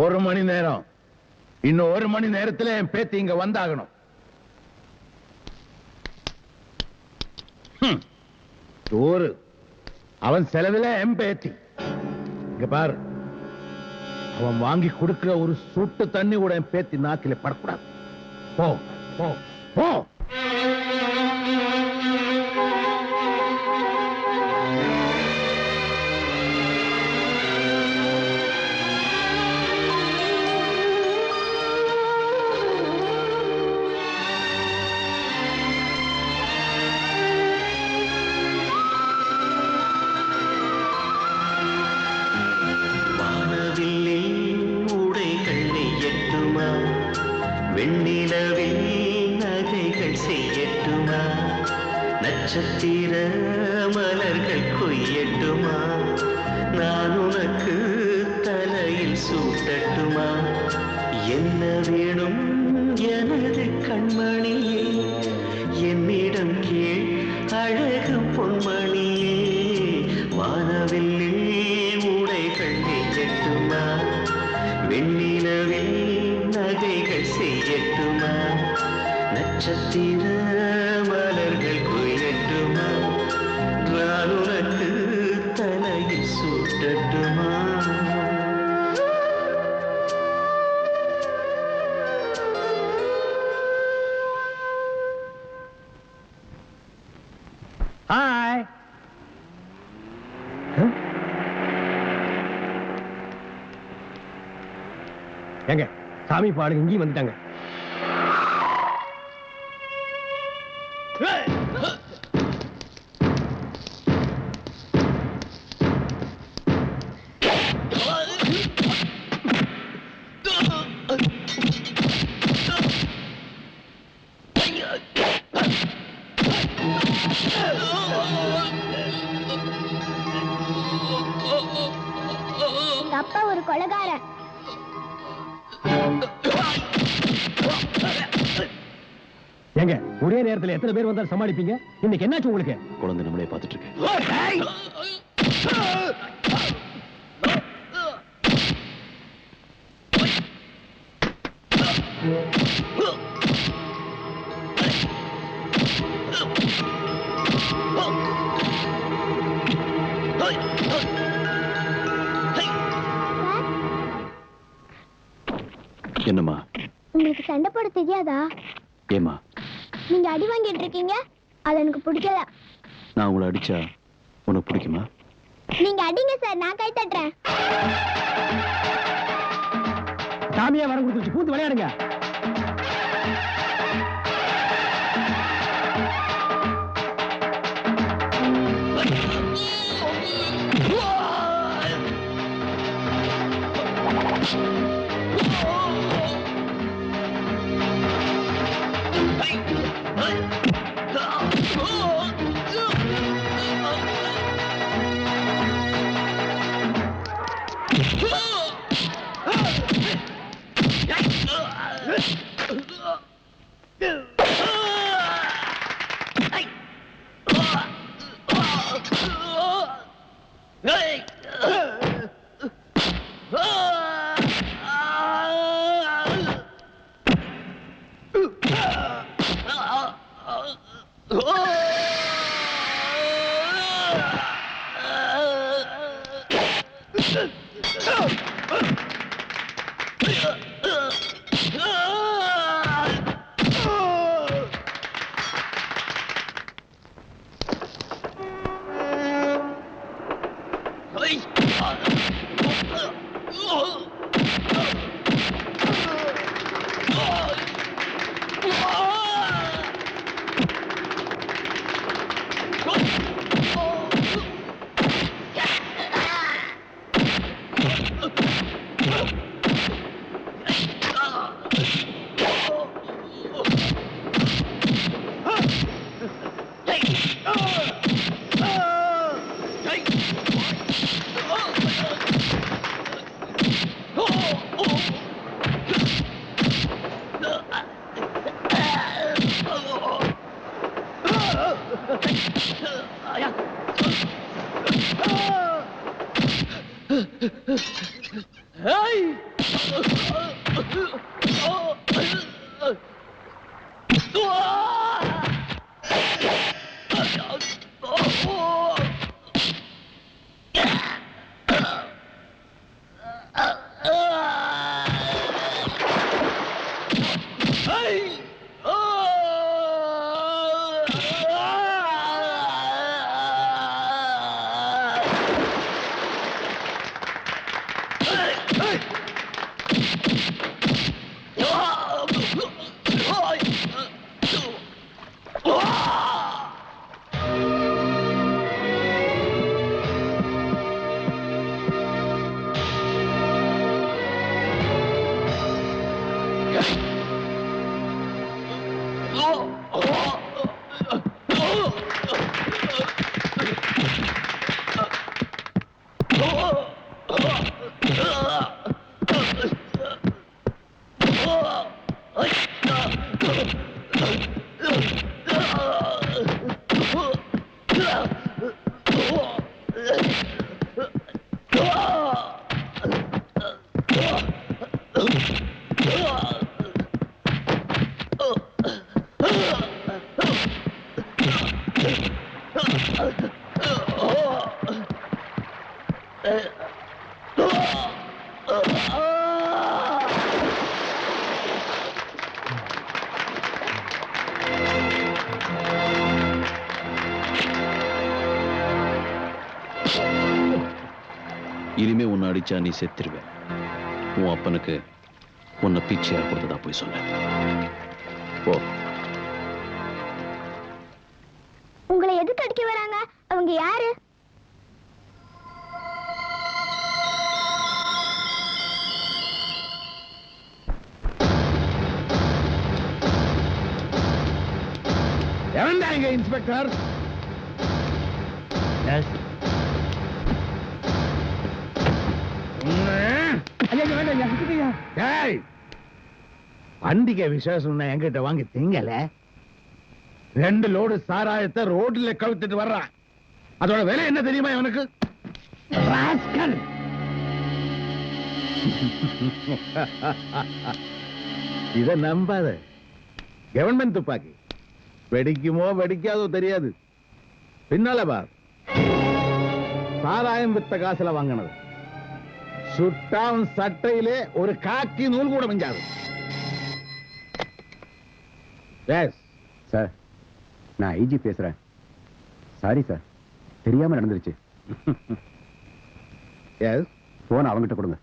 1 மணி நேரம். இன்னும் 1 மணி நேரத்துல என் பேத்தி இங்க வந்தாகணும். சோறு அவன் செலவுல என் பேத்தி. இங்க பாரு, அவன் வாங்கி கொடுக்கிற ஒரு சொட்டு தண்ணி கூட என் பேத்தி நாக்கில படக்கூடாது. போ போ போ. நட்சத்திர மலர்கள் கொய்யட்டுமா, நான் உனக்கு தலையில் சூட்டட்டுமா, என்ன வேணும் எனது கண்மணியே, என்னிடம் கேள் அழகு பொன்மணியே, வானவில்லில் உடைகள் நெய்யட்டுமா, வெண்ணிலவில் நகைகள் செய்யட்டுமா, நட்சத்திர மலர்கள் கொய்யட்டுமா, நான் உனக்கு தலையில் சூட்டட்டுமா. ஹாய். எங்க சாமி பாடு இங்கேயும் வந்துட்டாங்க. அப்பா ஒரு கொலைகாரன். எங்க ஒரே நேரத்தில் எத்தனை பேர் வந்தாலும் சமாளிப்பீங்க? இன்னைக்கு என்னாச்சு உங்களுக்கு? குழந்தை நம்மளே பார்த்துட்டு இருக்கு. என்னம்மா? உங்களுக்கு சண்டை போட தெரியாதா? ஏமா நீங்க அடி வாங்கிட்டு இருக்கீங்க, அது எனக்கு பிடிக்கல. நான் உங்களை அடிச்சா உனக்கு பிடிக்குமா? நீங்க அடிங்க சார், நான் கை தட்டுறேன். சாமியா வரம் கொடுத்துச்சு, பூந்து விளையாடுங்க. இனிமே உன்னை அடிச்சா நீ செத்துருவ. உன் அப்பனுக்கு உன்னை பிச்சையா கொடுத்ததா போய் சொன்ன. போ. உங்களை எதுக்கு அடிக்க வராங்க? அவங்க யாரு? எவன்டா இங்க இன்ஸ்பெக்டர்? பண்டிகை விசேஷம் என்கிட்ட வாங்கி திங்கல. 2 லோடு சாராயத்தை ரோட்ல கவுத்துட்டு வர்றான். அதோட விலை என்ன தெரியுமா இவனுக்கு? ராஸ்கல். இத நம்பாத. கவர்மெண்ட் துப்பாக்கி வெடிக்குமோ வெடிக்காதோ தெரியாது. பின்னால பார், சாராயம் வித்த காசுல வாங்கினது. சுட்டான் சட்டையிலே ஒரு காக்கி நூல் கூட மிஞ்சாது. சார், நான் ஐஜி பேசுறேன். சாரி சார், தெரியாம நடந்துருச்சு. போன் அவங்கிட்ட கொடுங்க.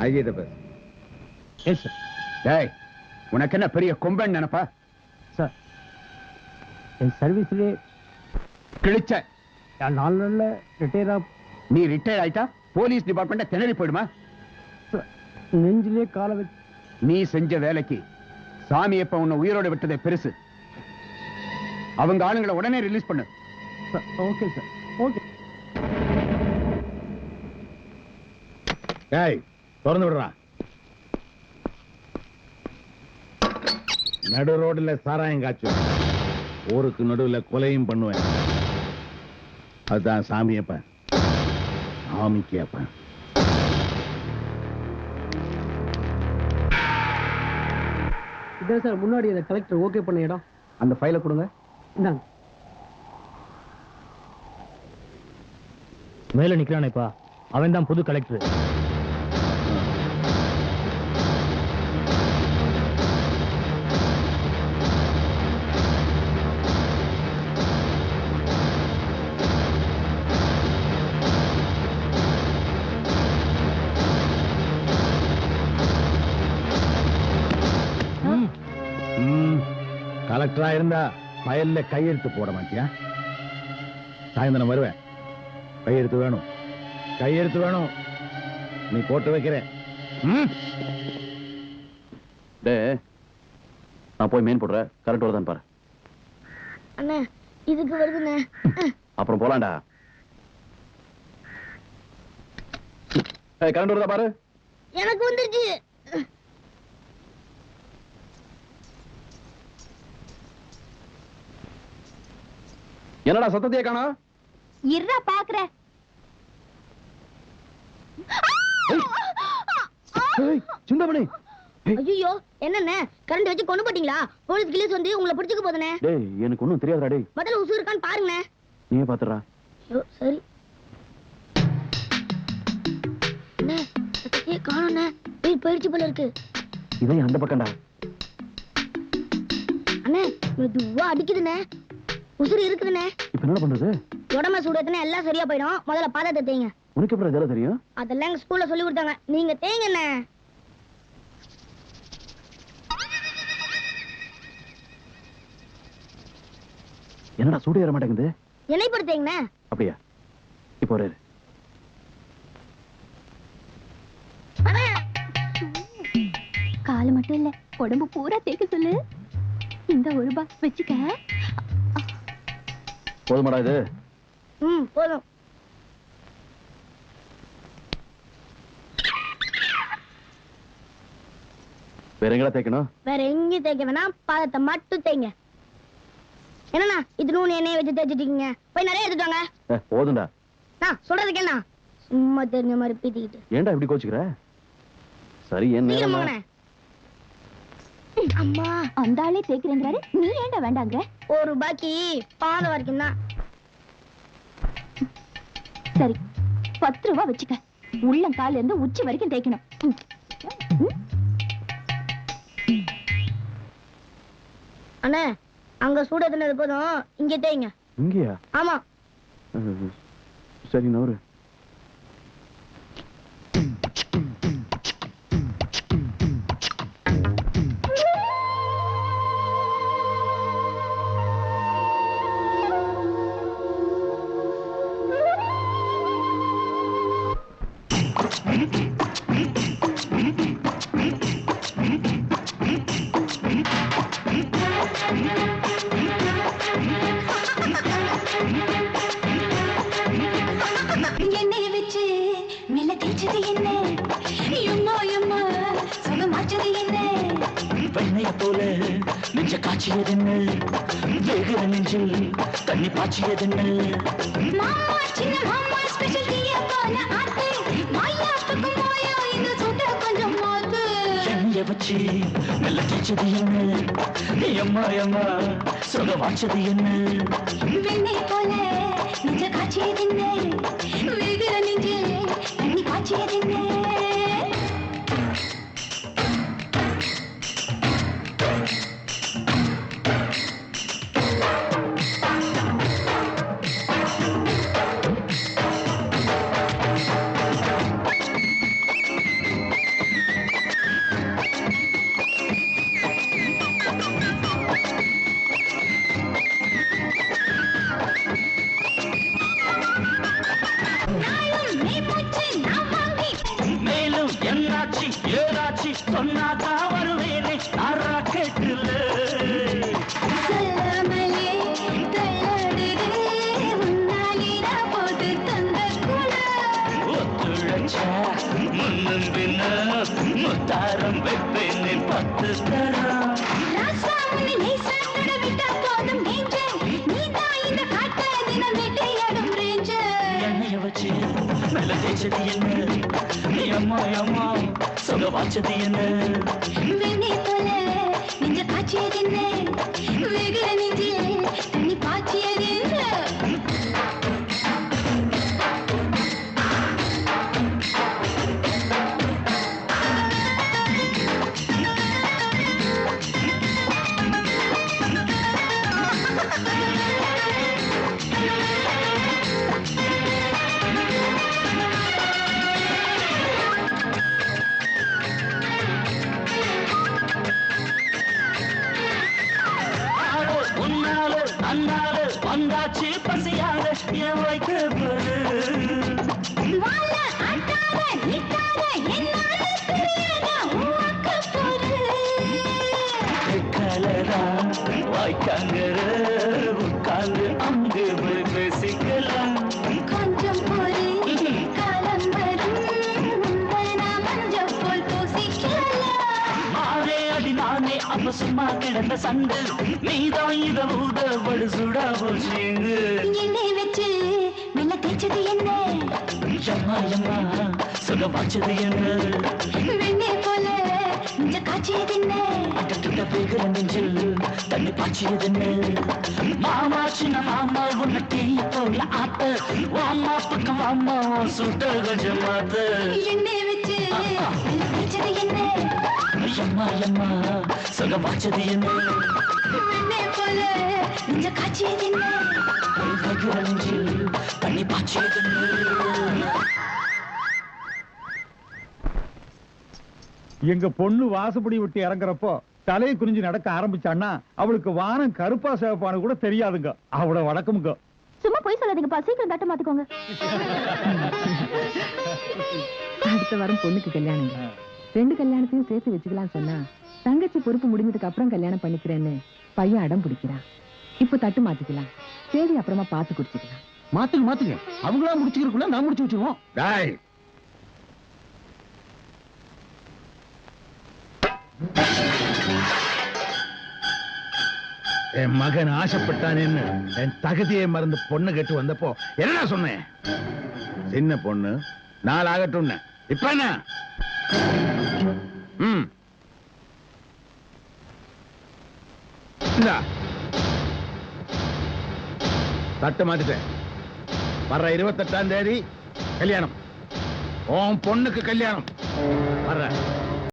ஐஜிட்ட பேசு. டேய், உனக்கு என்ன பெரிய கொம்பன் நினைப்பா? சார், என் சர்வீஸ்லயே கிழிச்ச 4 நாள்ல ரிட்டையர். நீ ரிட்டையர் ஆயிட்டா போலீஸ் டிபார்ட்மெண்ட் திணறி போயிடுமா? நெஞ்சிலே கால வச்சு நீ செஞ்ச வேலைக்கு சாமியப்ப உன்னை உயிரோட விட்டதே பெருசு. அவங்க ஆளுங்களை உடனே ரிலீஸ் பண்ணு. Okay sir, okay. டேய், திறந்து விடுறான். நடு ரோடுல சாராயம் காய்ச்சுவேன், ஊருக்கு நடுவுல கொலையும் பண்ணுவேன். அதுதான் சாமியப்ப. சாமிக்கு அப்ப. இதான் சார் முன்னாடி அந்த கலெக்டர் ஓகே பண்ண இடம். அந்த ஃபைலை கொடுங்க. இந்தாங்க. மேல நிக்கிறானேப்பா, அவன் தான் புது கலெக்டர். கலெக்டரா இருந்தா ஃபைல்ல கையெழுத்து போட மாட்டியா? சாயந்தரம் வருவேன். கையெழுத்து வேணும், கையெழுத்து வேணும். நீ போட்டு வைக்கிறேன். நான் போய் மெயின் போடுற. கரெக்ட் வருதான் பாரு. அண்ணா, இதுக்கு வருதுண்ணே. அப்புறம் போலாண்டா. கரண்ட் வருதா பாரு. எனக்கு வந்துருச்சு. என்னடா சத்தத்தையே காணோம்? இருடா பாக்குறேன். சிந்தாமணி ஐயோ என்னண்ணே கரண்ட் வச்சு கொண்டு போட்டீங்களா? போலீஸ் கிளீஸ் வந்து உங்களை பிடிச்சுக்க போதுனே. டேய் எனக்கு ஒண்ணும் தெரியாதுடா டேய். முதல்ல உசு இருக்கான்னு பாருங்கண்ணே. நீயே பாத்துறா. ஐயோ சரி. அண்ணே சத்தத்தையே காணோண்ணே. போயிடுச்சு போல இருக்கு. இதே அந்த பக்கம்டா. அண்ணே மெதுவா அடிக்குதுண்ணே. உசுறு இருக்குதுண்ணே. இப்ப என்ன பண்றது? உடம்ப சூடத்துனா எல்லாம் சரியா போயிடும். முதல்ல பாதத்தை தேய்ங்க. உனக்கு எப்படி இதெல்லாம் தெரியும்? அதெல்லாம் எங்க ஸ்கூல்ல சொல்லி கொடுத்தாங்க. நீங்க தேய்ங்கண்ணே. என்னடா சூடு ஏற மாட்டேங்குது? எண்ணெய் போட்டு தேய்ங்கண்ணே. அப்படியா? இப்போ ஒரு காலு மட்டும் இல்ல உடம்பு பூரா தேய்க்க சொல்லு. இந்த ₹1 வச்சுக்க. போதுமாடா இது? போதும். வேற எங்கடா தேய்க்கணும்? வேற எங்கேயும் தேய்க்க வேணாம். பாதத்தை மட்டும் தேய்ங்க. என்னண்ணா இது நூறு எண்ணெயை வச்சு தேய்ச்சிட்டீங்க. போய் நிறைய எடுத்துட்டாங்க. போதும்டா. நான் சொல்றதுக்கு என்ன சும்மா தெரிஞ்ச மாதிரி பீத்திக்கிட்டு. ஏன்டா இப்படி கோச்சுக்கிற? சரி என்ன அம்மா அந்த ஆளே தேய்க்கிறேங்கிறாரு, நீ ஏன்டா வேண்டாங்கிற? ₹1 பாதம் வரைக்கும் தான். சரி ₹10 வச்சுக்க. உள்ளங்கால இருந்து உச்சி வரைக்கும் தேய்க்கணும். அண்ணே அங்க சூட தின்னது போதும். இங்க தேய்ங்க. இங்கயா? ஆமா. சரி நவரு. எண்ணெய வச்சு மெல்ல தேய்ச்சது என்ன? எம்மா எம்மா சுகமாச்சது என்ன? வெண்ணைய போல நெஞ்ச காய்ச்சியதென்ன? வேகிற நெஞ்சில் தண்ணி பாய்ச்சியதென்ன? மாமா சின்ன மாமா ஸ்பெஷல் டீய போல ஆத்து மாயாத்துக்கு மாயா இந்த சுட்ட கொஞ்சம் மாத்து. எண்ணெய வச்சு மெல்ல தேய்ச்சது என்ன? எம்மா எம்மா சுகமாச்சது என்ன? வெண்ணெய் போல நெஞ்ச காய்ச்சியது என்ன? வேகிற நெஞ்சில் தண்ணி பாய்ச்சியது என்ன? மேலும் என்னாச்சு ஏதாச்சு சொன்னாக்கா வருவேனே ராக்கெட்டுல. சொல்லாமலே தள்ளாடுதே உன்னாலே நான் போட்டு தந்த குடம். ஒத்துழைச்சா முன்னும் பின்ன முத்தாரம் வைப்பேனே 10 தரம். ராசா உன்னை லேசா தொட விட்டா போதும் டேஞ்சர். நீதான் இந்த காட்ட தினம் வேட்டையாடும் ரேஞ்சர். எண்ணெய வச்சு மெல்ல தேய்ச்சது என்ன? அம்மா அம்மா சுகவாச்சது என்ன? வெண்ணெய் போல நெஞ்ச காய்ச்சியது என்ன? வேகிற நெஞ்சில் தண்ணி பாய்ச்சியது என்ன? உன்னாலே அண்ணாலே வந்தாச்சு பசியாக என் வைக்கப்படு. வாழ ஆட்டாத நிட்டாத என்னால தெரியாத உனக்கு பொறு. கலரா வாய்க்காங்கிற உட்கார்ந்து அங்கு போய் பேசிக்கலாம். கொஞ்சம் பொறு காலம் வரும் உன்னை நான் மஞ்சள் போல் பூசிக்கலாம். மாறே அடி நானே அப்ப சும்மா கிடந்த சண்டு நீதான் இத ஊதபடு சுடா போச்சு. எண்ணெய் வச்சு மெல்ல தேய்ச்சது என்ன? எம்மா எம்மா சுக வாச்சது என்ன வெண்ணே போல நெஞ்ச காய்ச்சியது என்ன அட்டத்துட்ட பேகிற நெஞ்சில் தண்ணி பாய்ச்சியது என்ன மாமா சின்ன மாமா உன்னை டீ போல ஆத்த வாமா பக்கம் வாமா சுட்ட கொஞ்சம் மாத்த எண்ணெய் வச்சு வச்சது என்ன எம்மா எம்மா சுக வாச்சது என்ன வெண்ணே போல நெஞ்ச காய்ச்சியது என்ன பேகிற நெஞ்சில் தண்ணி பாய்ச்சியது என்ன எங்க பொண்ணு வாசப்படி விட்டு இறங்குறப்போ தலையை குறிஞ்சு நடக்க ஆரம்பிச்சான்னா அவளுக்கு வானம் கருப்பா சிவப்பானு கூட தெரியாதுங்க. அவளோட வழக்கமுங்க. சும்மா போய் சொல்லாதீங்கப்பா, சீக்கிரம் தட்ட மாத்திக்கோங்க. அடுத்த வாரம் பொண்ணுக்கு கல்யாணம். 2 கல்யாணத்தையும் சேர்த்து வச்சுக்கலாம் சொன்னா தங்கச்சி பொறுப்பு முடிஞ்சதுக்கு அப்புறம் கல்யாணம் பண்ணிக்கிறேன்னு பையன் அடம் பிடிக்கிறான். இப்போ தட்டு மாத்திக்கலாம், தேதி அப்புறமா பார்த்து குடிச்சுக்கலாம். மாத்துங்க அவங்களா முடிச்சுக்கிறதுக்குள்ள நான் முடிச்சு வச்சிருவோம். டேய், என் மகன் ஆசைப்பட்டானேன்னு என் தகுதியை மறந்து பொண்ணு கேட்டு வந்தப்போ என்னடா சொன்னேன்? சின்ன பொண்ணு 4 ஆகட்டும். இப்ப என்ன? தட்டு மாத்திட்டேன். வர்ற 28ஆம் தேதி கல்யாணம். உன் பொண்ணுக்கு கல்யாணம். வர்ற